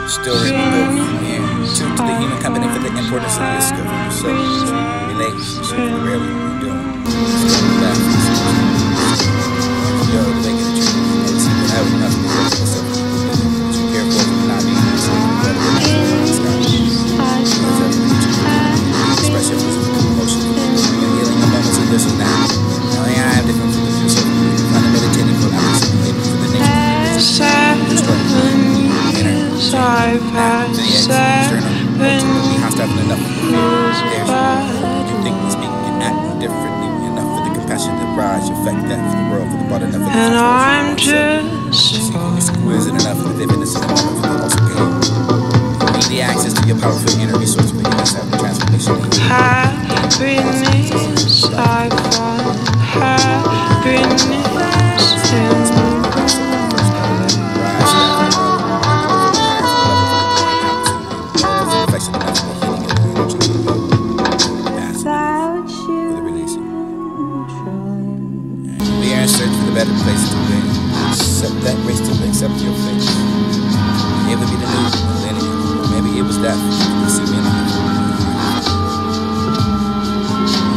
Story will go from here to the human company for the importance of your skill for yourself. Relationship, rarely you're doing. Yo, the way that you have enough to work for yourself. You care for not being the same. Express your physical emotion. You're healing the moments of this and that. Only I have different for the future. Find a meditating for not for the nature. I've had 7 enough you think we speak and act differently enough for the compassion that rise, affect that for the world, for the body, enough for the and I'm just exquisite enough for the vividness of the moment for the also pain. You need the access to your powerful inner resource for the have the transformation. Happiness, I find happiness in better place to win. Accept that race to accept your fate. It would be the new millennium. Maybe it was that you see me in the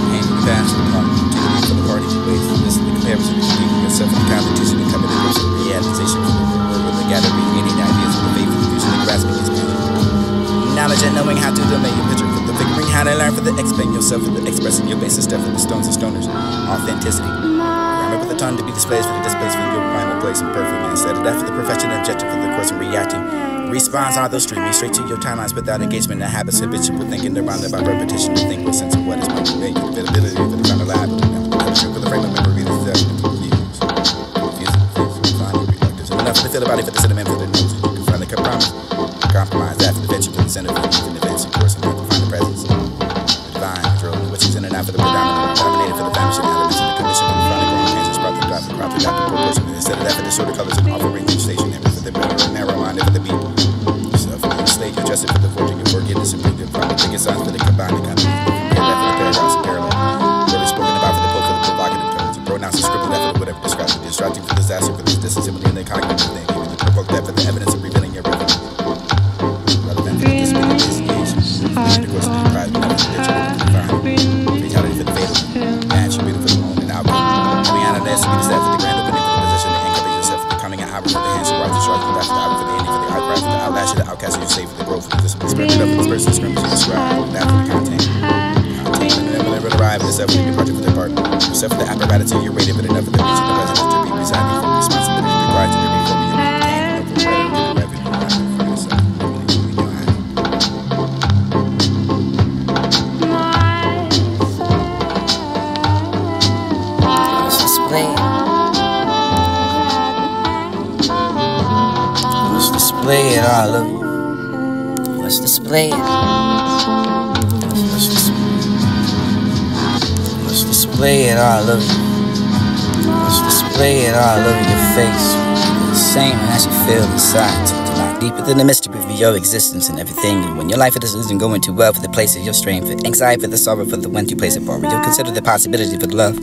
and you pass the part. Take it for the party to waste. This is the comparison between yourself and the competition and coming to the realization for the world with the gathering any ideas of the faith and using the grasping is knowledge and knowing how to domain your picture for the figuring how to learn for the explain yourself for the expressing your basis step for the stones and stoners. Authenticity. Remember the time to be displaced for the displays for your final place and perfect instead of that for the perfection objective for the course and reacting. Response are those streaming straight to your timelines without engagement and habits habitual thinking surrounded by repetition to think with sense of what is meant to be the ability for the final lab for the frame of memory the enough for the feel body for the sentiment for the nose you can find the compromise that for the venture for the center for the events of course and you can find the presence the divine control which is in and out for the predominant dominated for the vanishing elements of the commission for the final instead of that for the shorter colors and offering stationary for the narrow minded for the beat. Yourself for the slave, you adjusted for the forging and forgiveness and bring from the biggest signs for the combined economy. Compare that for the paradox and parallel. What is spoken about for the poke for the provocative tones. And pronounce the script that for whatever describes the distracting for disaster for the dissensibility and the cognitive thing. Even the provoke that for the evidence of revealing your revenue. Rather than for the discipline investigation. The course of the pride, the fatality for the fatal. And should be for the moment and outcome. Coming out of that, should be the set for the grand opening. For the hands of right to strike for that for the hour for the ending for the outcry for the outlash of the outcast of your save for the growth for the discipline spread of this person scrimmage you describe that for the content and whenever it arrive this effort departure for the part yourself for the apparatus you're rated but enough for the reaching the residence to be residing from responsibility required to be for you maintain for revenue for yourself in your hand. Let's display it. Display it all of you. Let's display it. Let's display it all of you. Let's display it all over your face. The same as you feel inside. To lie deeper than the mystery of your existence and everything. And when your life isn't going too well for the place of your strength, for anxiety, for the sorrow, for the when you place it forward, you'll consider the possibility for the love.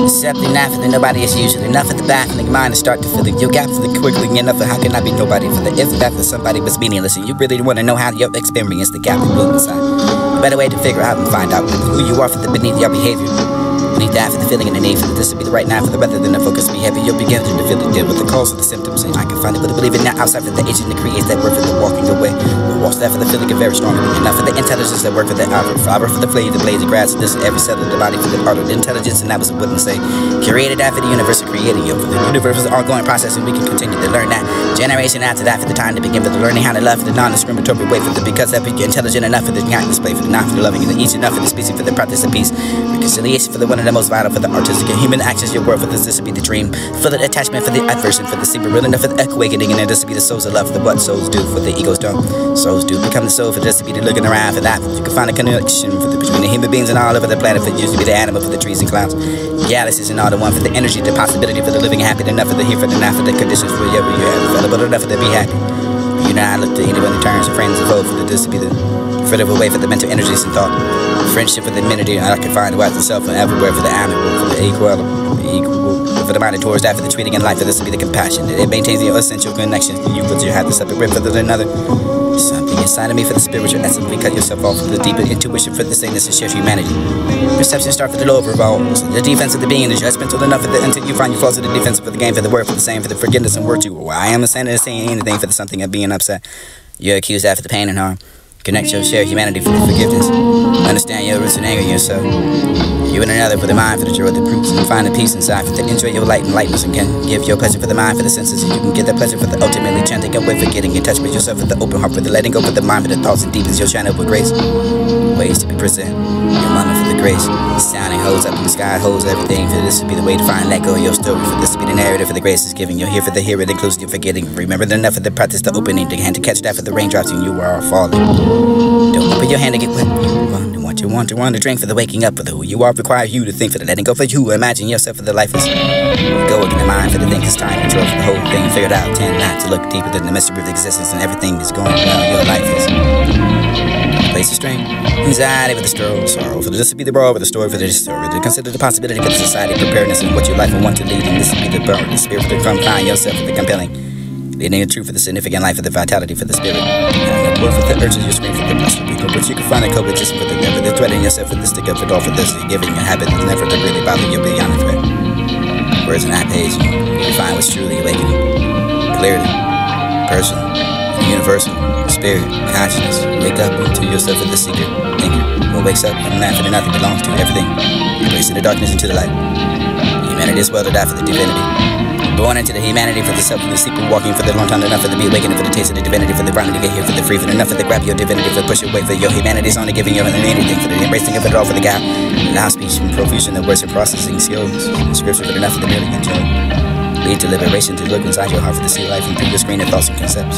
Accepting that for the nobody is usually enough for the baffling mind to start to fill it. Your gap for the quickly enough for how can I be nobody for the if that for somebody was meaningless and you really want to know how your experience the gap you build inside. A better way to figure out and find out who you are for the beneath your behavior. Beneath that for the feeling and the need for this to be the right now for the rather than the focus to be heavy. You'll begin to feel it deal with the cause of the symptoms and I can find it but I believe it now outside for the agent that creates that work for the walking away. But walks that for the feeling of very strong enough for the intelligence that work for the fiber for the blade, the blades, the grass, this is every cell of the body for the art of the intelligence and that was I wouldn't say. Curated that for the universe and creating you for the universe is an ongoing process and we can continue to learn that. Generation after that for the time to begin for the learning how to love for the non-discriminatory way for the because that you're intelligent enough for the not display for the not for the loving and the each enough for the species for the practice of peace. Reconciliation for the one of the most vital for the artistic and human actions your word for this to be the dream for the attachment for the aversion for the secret real enough for the awakening and this to be the souls of love for the what souls do for the egos don't souls do become the soul for this to be the looking around for that you can find a connection for the between the human beings and all over the planet for used to be the animal for the trees and clouds galaxies and all the one for the energy the possibility for the living happy enough for the here for the now for the conditions for whatever you have available enough for the be happy you know I look to anyone who turns and friends and vote for the this to be the further away for the mental energies and thought friendship for the amenity I can find the wise and self and everywhere for the amiable for the equal the for the mind and towards that for the treating in life, for this to be the compassion. It maintains your essential connection. You feel you have to separate from another. Something inside of me for the spiritual essence. We cut yourself off for the deeper intuition for the saneness and shared humanity. Perception start for the lower revolves. The defense of the being is judgmental enough for the until you find your flaws of the defense for the game, for the word, for the same, for the forgiveness and virtue. I am a sinner saying anything for the something of being upset. You're accused after the pain and harm. Connect your shared humanity for the forgiveness. Understand your roots and anger yourself. You and another for the mind, for the joy of the fruits, and find the peace inside for the enjoy your light and lightness, and can give your pleasure for the mind, for the senses, and you can get that pleasure for the ultimately chanting away, for getting in touch with yourself, with the open heart, for the letting go, for the mind, for the thoughts and deepens your channel with grace. Ways to be present. Your mama for the grace. The sounding holds up in the sky, holds everything. For this to be the way to find, let go of your story. For this to be the narrative, for the grace is giving. You're here for the hearer, the inclusion, you're forgetting. Remember enough for the practice, the opening, the hand to catch that for the raindrops, and you are all falling. Don't open your hand to get wet. You want to drink for the waking up, for the who you are requires you to think, for the letting go for you. Imagine yourself for the life is. Go again the mind for the think it's time control for the whole thing. Figured out, tend not to look deeper than the mystery of existence, and everything is going well. Your life is. Place of strength, anxiety with the stroll, sorrow for this to be the brawl with the story for this story. To consider the possibility for the society, preparedness, and what your life will want to lead, and this will be the burn, the spirit for the come find yourself for the compelling. Leading the truth for the significant life, for the vitality for the spirit. And the word for the urges, your scream for the blessed. But you can find a coexistence for the never, the threat in yourself for the stick up for all for this. You're giving your habit that's never to really bother you beyond the threat. Words on that page, you can find what's truly awakening. Clearly, personal, universal, spirit, consciousness. Wake up into yourself with the secret thinker. What wakes up from that for the nothing belongs to everything. Embracing the darkness into the light. Humanity is well to die for the divinity. Born into the humanity for the self, for the sleep, walking for the long time, enough for the be awakening, for the taste of the divinity, for the ground to get here, for the free, for the enough for the grab your divinity, for the push away, for your humanity is only giving you anything, for the embracing of it all, for the gap, loud speech and profusion of words and processing skills, scripture for the enough for the merely enjoy. Lead to liberation, to look inside your heart for the see life and through your screen of thoughts and concepts.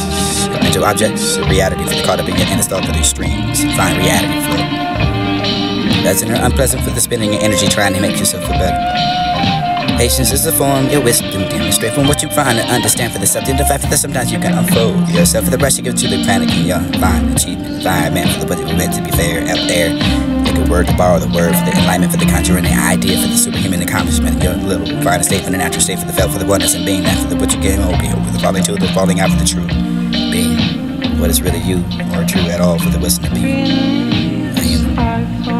Mental objects, reality for the caught up in your inner thought for the extremes, find reality for it. That's unpleasant for the spending your energy trying to make yourself feel better. Patience is a form, your wisdom demonstrate from what you find and understand for the subject, the fact that sometimes you can unfold yourself for the rush you give to the panic in your fine achievement, environment for the what it was meant to be fair out there. Take a word to borrow the word for the enlightenment, for the conjuring the idea for the superhuman accomplishment, your little final state for the natural state for the felt for the oneness and being that for the what you get over the falling to the falling out for the true being, what is really you or true at all for the wisdom to be a human.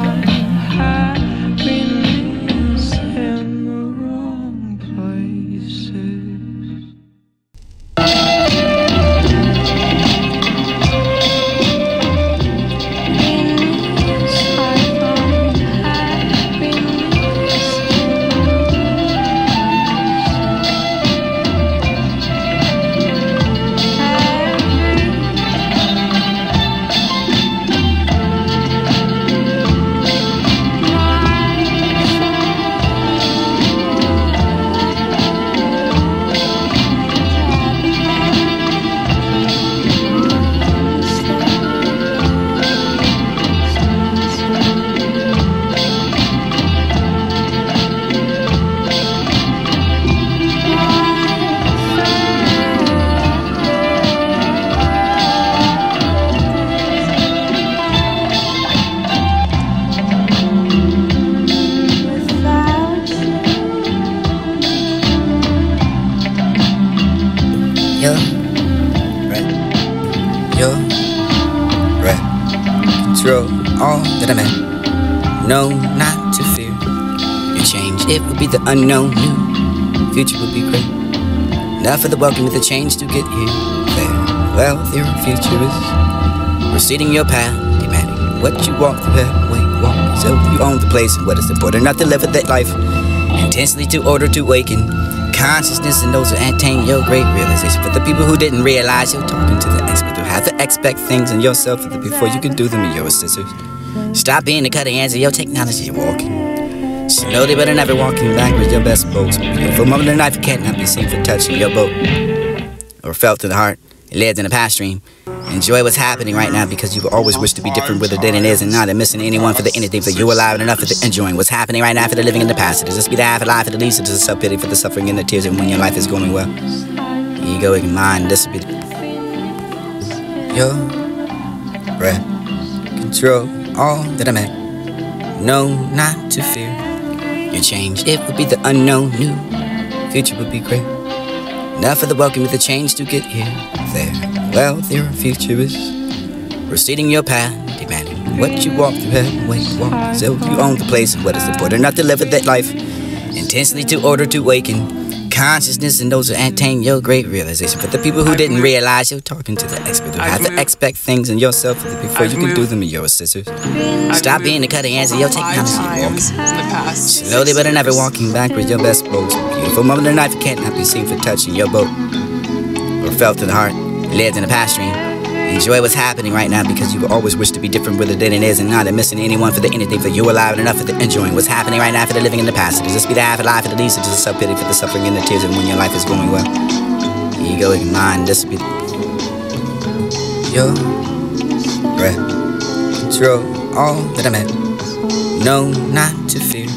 Your breath, control all that I'm at. No, not to fear. Your change, it will be the unknown. New future will be great. Now for the welcome of the change to get here. Farewell, your future is proceeding your path, demanding what you walk through that way. Walk so you own the place, and what is important not to live that life intensely to order to awaken consciousness and those who attain your great realization. For the people who didn't realize, you're talking to the expert who have to expect things in yourself before you can do them in your sisters. Stop being the cutting edge of your technology. You're walking slowly but never walking backwards. Your best boats. Beautiful moment of life cannot be seen for touching your boat or felt in the heart. It lives in a past stream. Enjoy what's happening right now because you always wish to be different with it than it is and not missing anyone for the anything for you alive and enough for the enjoying what's happening right now for the living in the past. It is just be the afterlife for the least, it is a self-pity for the suffering and the tears and when your life is going well. Egoic mind, this will be your breath. Control all that I'm at. No, not to fear. Your change, it will be the unknown. New future would be great. Enough for the welcome with the change to get here, there. Well, there are futurists proceeding your path, demanding what you walk through heaven, wait, walk. So you own the place, and what is important? Not to live that life intensely to order to awaken consciousness, and those who attain your great realization. For the people who didn't realize, you're talking to the expert who have to expect things in yourself before you can do them in your sisters. Stop being the cutting edge of your technology. Walk slowly but never walking backwards. Your best boats. Beautiful moment of night cannot be seen for touching your boat or felt in the heart. Lived in the past stream. Enjoy what's happening right now because you will always wish to be different with the dead and is and not missing anyone for the anything for you alive and enough for the enjoying what's happening right now for the living in the past. Does this be the afterlife for the least? Or just a self-pity for the suffering and the tears and when your life is going well? Egoic mind, this be your breath. Control all that I'm at. No, not to fear.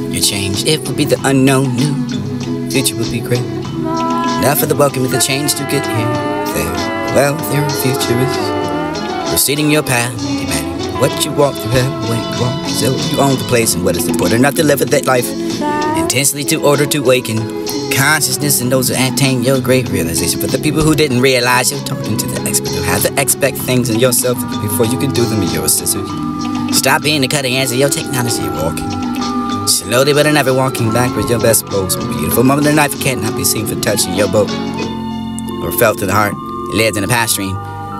Your change, it will be the unknown new. Future will be great. Enough for the welcome with the change to get here, there. Well, there are futurists proceeding your path, demanding what you walk through heaven, wait, walk. So you own the place, and what is important? Not to live that life intensely to order to awaken consciousness, and those who attain your great realization. For the people who didn't realize, you're talking to the expert who have to expect things in yourself before you can do them in your sisters. Stop being the cutting edge of your technology, walking slowly but never walking backwards. Your best boats. Beautiful moment of night cannot be seen for touching your boat or felt in the heart. Lived in the past stream.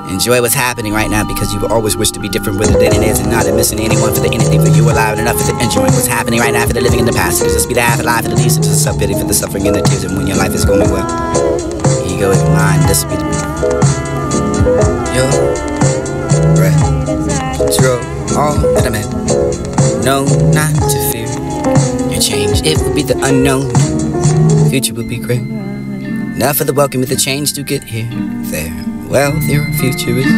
Enjoy what's happening right now because you will always wish to be different with the dead and is and not missing anyone for the anything for you alive and enough for the enjoying what's happening right now for the living in the past. Does this be the afterlife for the least? Or just a self-pity for the suffering and the tears and when your life is going well? Egoic mind, this be the your breath. Control all that I'm at. No, not to fear. Your change, it will be the unknown. Future will be great. Enough for the welcome with the change to get here, there. Well, there are futurists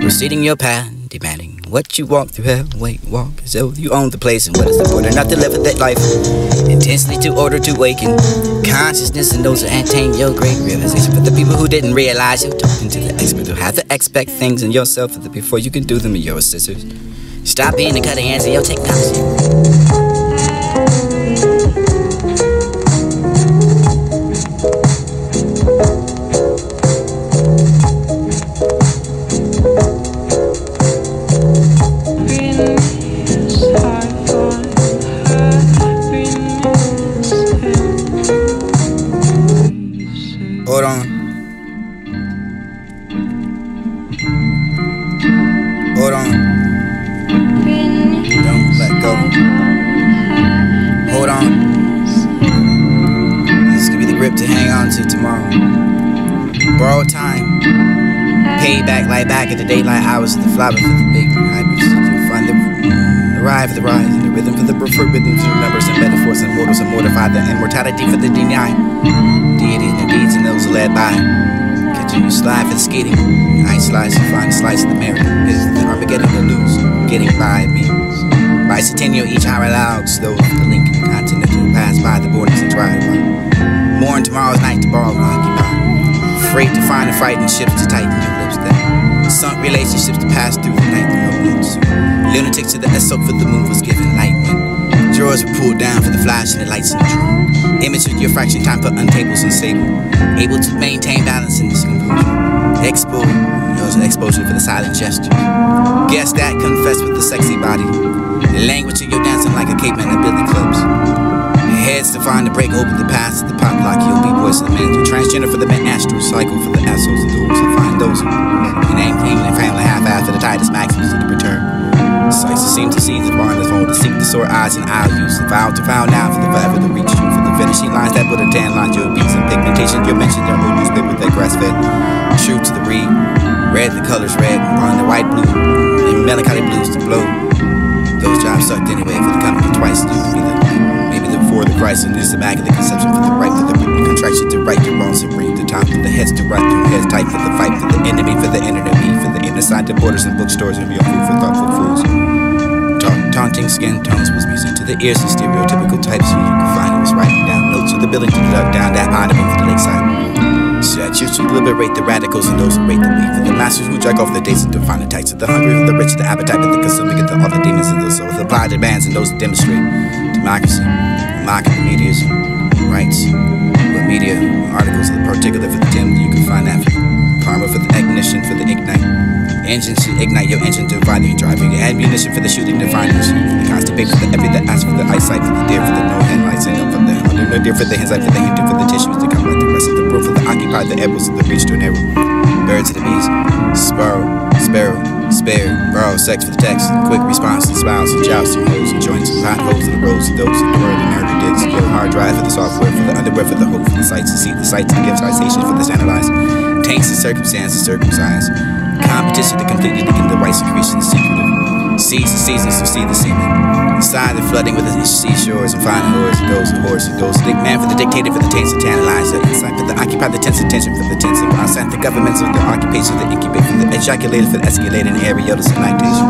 proceeding your path, demanding what you walk through heaven, wait, walk. So you own the place, and what is the order? Not to live that life intensely to order to awaken consciousness, and those who attain your great realization. For the people who didn't realize, you're talking to the expert who have to expect things in yourself before you can do them in your sisters. Stop being the cutting edge of your technology. Hold on. Hold on. Don't let go. Hold on. This could be the grip to hang on to tomorrow. Borrow time. Pay back like back at the daylight hours of the flower for the big hybrids. You'll find the ride for the rise and the rhythm for the preferred rhythms through numbers and metaphors and mortals and mortify the immortality for the denied. Deity and the deeds and those led by. Continue slide for the skating. Ice slice to find a slice of the merit. Is the Armageddon to lose. Getting by me. Bicentennial each hour allowed. Slow the link continental pass by the borders and try to run. Mourn tomorrow's night to borrow and occupy. Afraid to find the frightened ships to tighten your lips there. Sunk relationships to pass through the night with no wounds. Lunatics to the soak for the moon was given light when drawers were pulled down for the flash and the lights in the drum. Image with your fraction time put untables unstable. Able to maintain balance in this composure. Exposure for the silent gesture. Guess that confess with the sexy body. The language of your dancing like a caveman at Billy Clubs. Heads to find the break open the past the pop lock. You'll be boys to the man. Transgender for the men astral cycle for the assholes and those who find those who name England family half-ass for the Titus Maximus to the return. Sights to seem to see the barn that's home to seek the sore eyes and I'll use the vow to vow now for the forever to reach you for the finishing lines that put a tan line your beats and pigmentation you mentioned your old newspaper that grass fed true to the reed red the colors red on the white blue and melancholy blues to blow those jobs sucked anyway for the company twice to be the maybe the before the Christ and this immaculate conception for the right for the contraction to right your wrongs and bring the top for the heads to right through heads tight for the fight for the enemy for the enemy for the inside the borders and bookstores and real food for thoughtful fools. Taunting skin tones was music to the ears of stereotypical types so you can find it was writing down notes with the ability to duck down that honoring for the lakeside. Statutes to liberate the radicals and those who rate the weak for the masters who drag off the days and define the tights of the hungry for the rich, the appetite for the consuming get all the demons and those who apply demands and those who demonstrate democracy, mocking the medias, rights, what media, articles, the particular for the Tim, you can find that. Karma for the ignition, for the ignite. Engine to ignite your engine to find you driving. Your ammunition for the shooting to find you. The constipate for the every, the eyes for the eyesight, for the deer for the no headlights, and no for the under, no deer for the hands, like for the hindu for the tissues to come like the rest of the room for the occupied, the edibles to the reach to an arrow. Birds to the bees, sparrow, spare, borrow, sex for the text, quick response to smiles and jousting, hoes and joints, hot holes in the roads and those in the world and nerdy dicks. Yo, hard drive for the software, for the underwear, for the hope, for the sights to see, the sights to give citation for the analyze, taints and circumstances, circumcised, competition to completely to get the right secretion, secretive, seeds and seasons to see the semen, inside the flooding with the seashores and finding whores and those and whores and those, the man for the dictator for the taints to tantalize, the insight for the occupy, the tense attention for the tense and consent, the governments of the occupation, the incubate for the ejaculator for the escalator and areolas and lactation.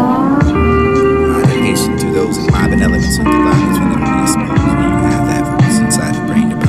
My dedication to those in my benevolence of the violence when they don't be exposed. You have that voice inside the brain to power.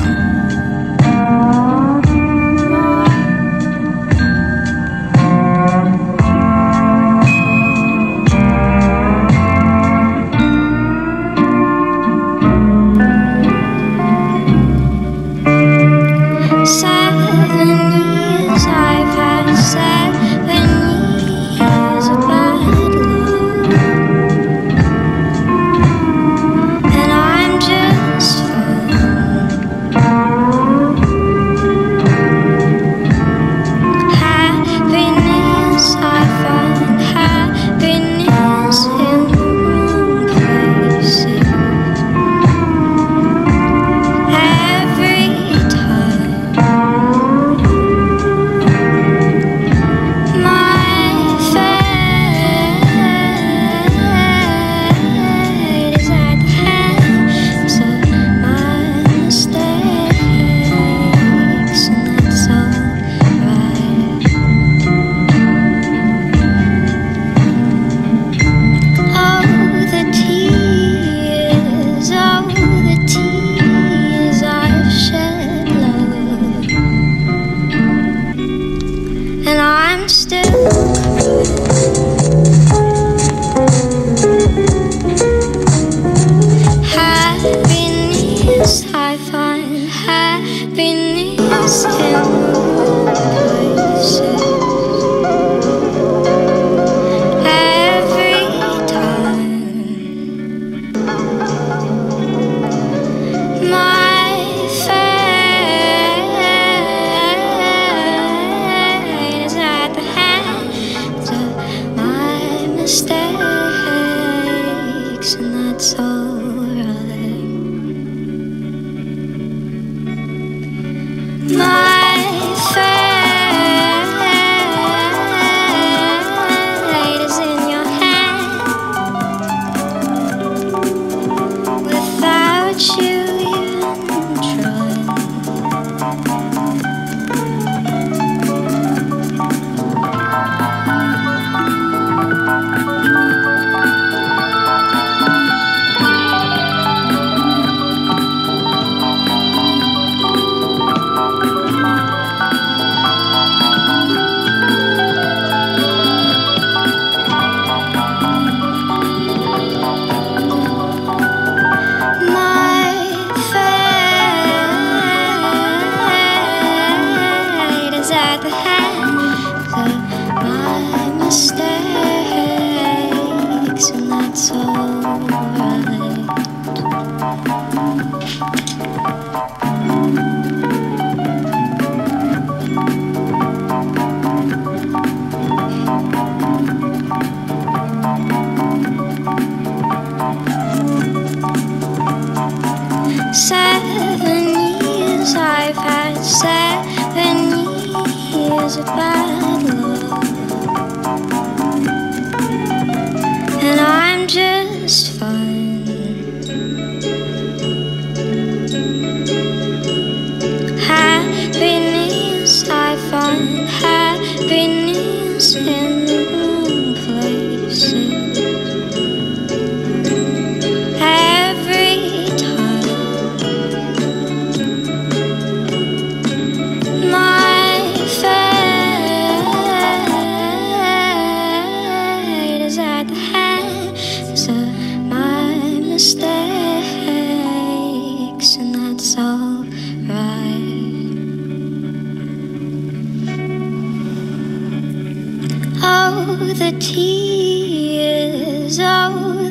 Mistakes, and that's all.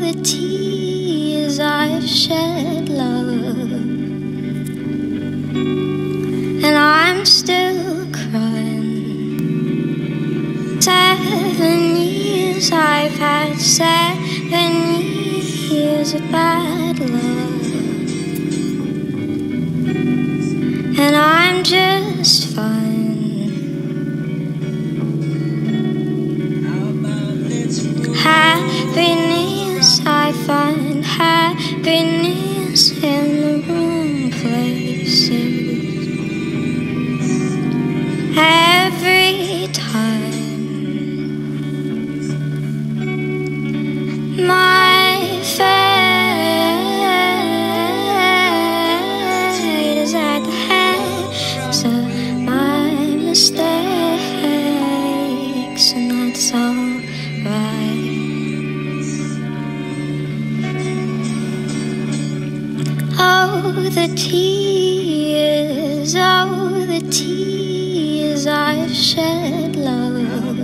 the tears I've shed, love, and I'm still crying. 7 years I've had, 7 years of bad love, and I'm just fine. Happiness, I find happiness in the wrong places. Every time my fate is at the hands of my mistakes, and that's alright. Oh, the tears I've shed, love,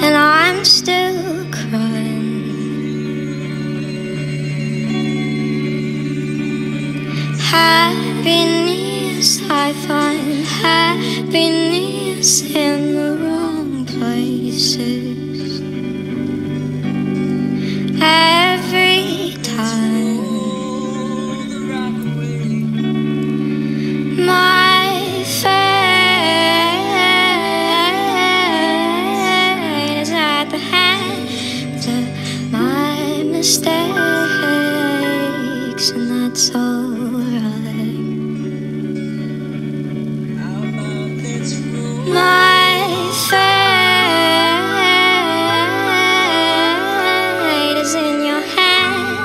and I'm still crying. Happiness, I find happiness in the wrong places. Every time my fate is at the hands of my mistakes, and that's alright. My fate is in your hands.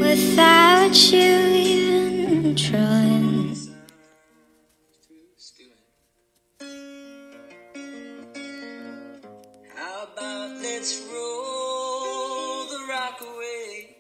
Without you even trying. How about let's roll the rock away?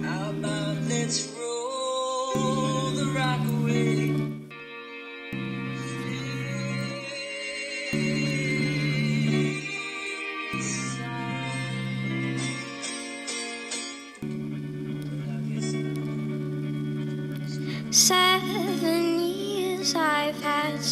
How about let's roll the rock away? Seven years I've had,